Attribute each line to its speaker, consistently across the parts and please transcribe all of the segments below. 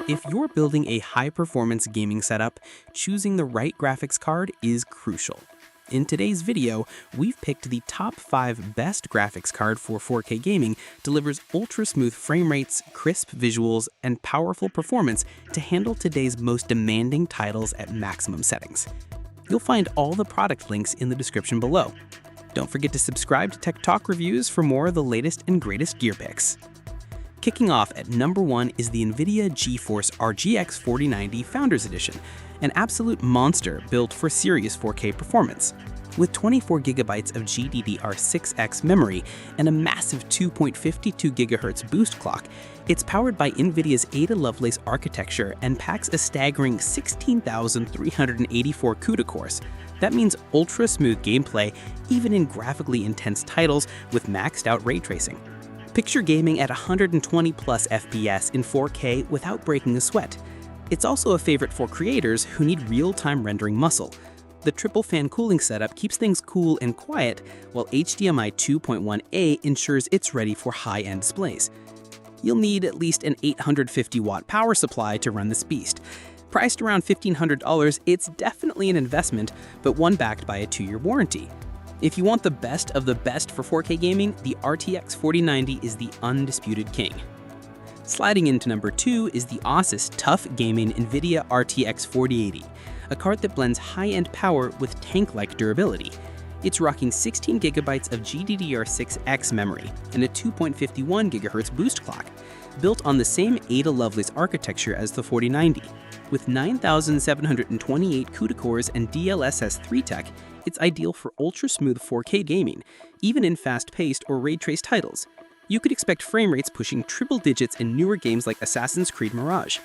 Speaker 1: If you're building a high-performance gaming setup, choosing the right graphics card is crucial. In today's video, we've picked the top 5 best graphics card for 4K gaming, delivers ultra-smooth frame rates, crisp visuals, and powerful performance to handle today's most demanding titles at maximum settings. You'll find all the product links in the description below. Don't forget to subscribe to Tech Talk Reviews for more of the latest and greatest gear picks. Kicking off at number 1 is the Nvidia GeForce RGX 4090 Founders Edition, an absolute monster built for serious 4K performance. With 24GB of GDDR6X memory and a massive 2.52 GHz boost clock, it's powered by Nvidia's Ada Lovelace architecture and packs a staggering 16,384 CUDA cores. That means ultra-smooth gameplay even in graphically intense titles with maxed-out ray tracing. Picture gaming at 120 plus FPS in 4K without breaking a sweat. It's also a favorite for creators who need real-time rendering muscle. The triple fan cooling setup keeps things cool and quiet, while HDMI 2.1a ensures it's ready for high-end displays. You'll need at least an 850-watt power supply to run this beast. Priced around $1,500, it's definitely an investment, but one backed by a 2-year warranty. If you want the best of the best for 4K gaming, the RTX 4090 is the undisputed king. Sliding into number 2 is the Asus Tough Gaming Nvidia RTX 4080, a card that blends high-end power with tank-like durability. It's rocking 16GB of GDDR6X memory and a 2.51 GHz boost clock, built on the same Ada Lovelace architecture as the 4090. With 9,728 CUDA cores and DLSS 3 tech, it's ideal for ultra-smooth 4K gaming, even in fast-paced or ray-traced titles. You could expect frame rates pushing triple digits in newer games like Assassin's Creed Mirage.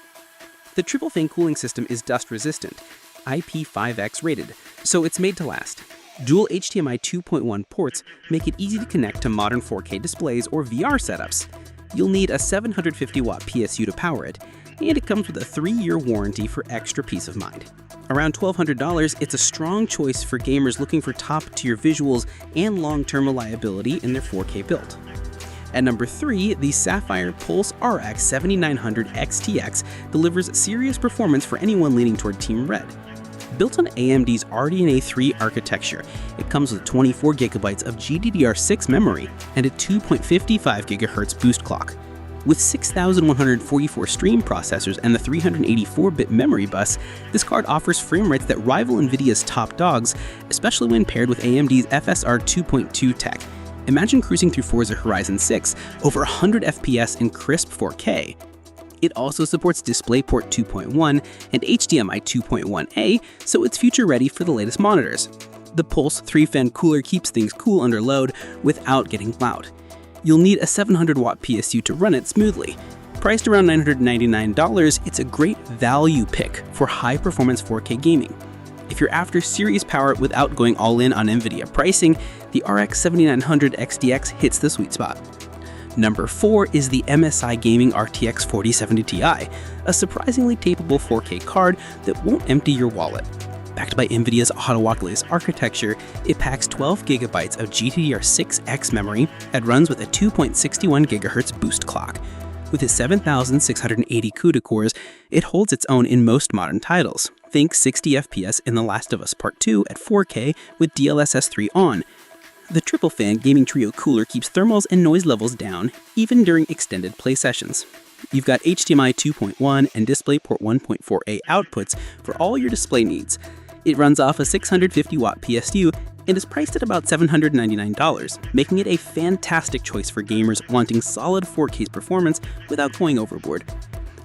Speaker 1: The triple fan cooling system is dust-resistant, IP5X rated, so it's made to last. Dual HDMI 2.1 ports make it easy to connect to modern 4K displays or VR setups. You'll need a 750-watt PSU to power it, and it comes with a 3-year warranty for extra peace of mind. Around $1,200, it's a strong choice for gamers looking for top-tier visuals and long-term reliability in their 4K build. At number 3, the Sapphire RX7900 XTX delivers serious performance for anyone leaning toward Team Red. Built on AMD's Radeon 3 architecture, it comes with 24GB of GDDR6 memory and a 2.55 GHz boost clock. With 6,144 stream processors and the 384-bit memory bus, this card offers frame rates that rival Nvidia's top dogs, especially when paired with AMD's FSR 2.2 tech. Imagine cruising through Forza Horizon 6 over 100 FPS in crisp 4K. It also supports DisplayPort 2.1 and HDMI 2.1a, so it's future-ready for the latest monitors. The Pulse 3-fan cooler keeps things cool under load without getting loud. You'll need a 700-watt PSU to run it smoothly. Priced around $999, it's a great value pick for high-performance 4K gaming. If you're after serious power without going all in on Nvidia pricing, the RX7900 XTX hits the sweet spot. Number 4 is the MSI Gaming RTX 4070 Ti, a surprisingly capable 4K card that won't empty your wallet. Backed by Nvidia's Ada Lovelace architecture, it packs 12GB of GDDR6X memory and runs with a 2.61 GHz boost clock. With its 7,680 CUDA cores, it holds its own in most modern titles. Think 60 FPS in The Last of Us Part 2 at 4K with DLSS 3 on. The triple fan gaming trio cooler keeps thermals and noise levels down, even during extended play sessions. You've got HDMI 2.1 and DisplayPort 1.4a outputs for all your display needs. It runs off a 650-watt PSU and is priced at about $799, making it a fantastic choice for gamers wanting solid 4K performance without going overboard.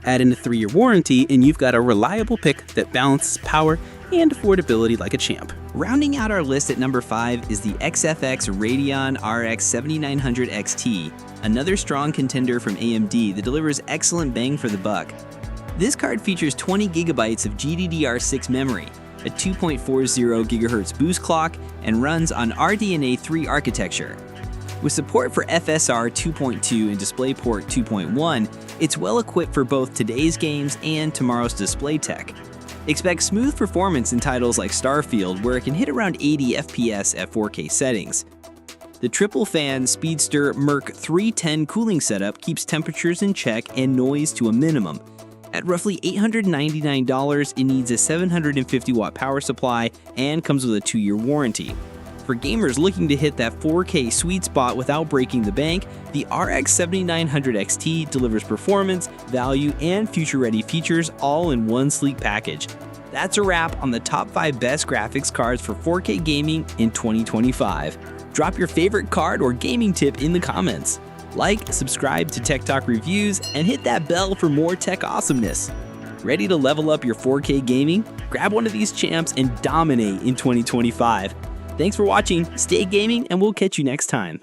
Speaker 1: Add in a 3-year warranty and you've got a reliable pick that balances power and affordability like a champ.
Speaker 2: Rounding out our list at number 5 is the XFX Radeon RX7900 XT, another strong contender from AMD that delivers excellent bang for the buck. This card features 20GB of GDDR6 memory, a 2.40 GHz boost clock, and runs on Radeon 3 architecture. With support for FSR 2.2 and DisplayPort 2.1, it's well equipped for both today's games and tomorrow's display tech. Expect smooth performance in titles like Starfield, where it can hit around 80 FPS at 4K settings. The triple-fan Speedster Merc 310 cooling setup keeps temperatures in check and noise to a minimum. At roughly $899, it needs a 750-watt power supply and comes with a 2-year warranty. For gamers looking to hit that 4K sweet spot without breaking the bank, the RX7900 XT delivers performance, value, and future-ready features all in one sleek package. That's a wrap on the top 5 best graphics cards for 4K gaming in 2025. Drop your favorite card or gaming tip in the comments. Like, subscribe to Tech Talk Reviews, and hit that bell for more tech awesomeness. Ready to level up your 4K gaming? Grab one of these champs and dominate in 2025. Thanks for watching, stay gaming, and we'll catch you next time.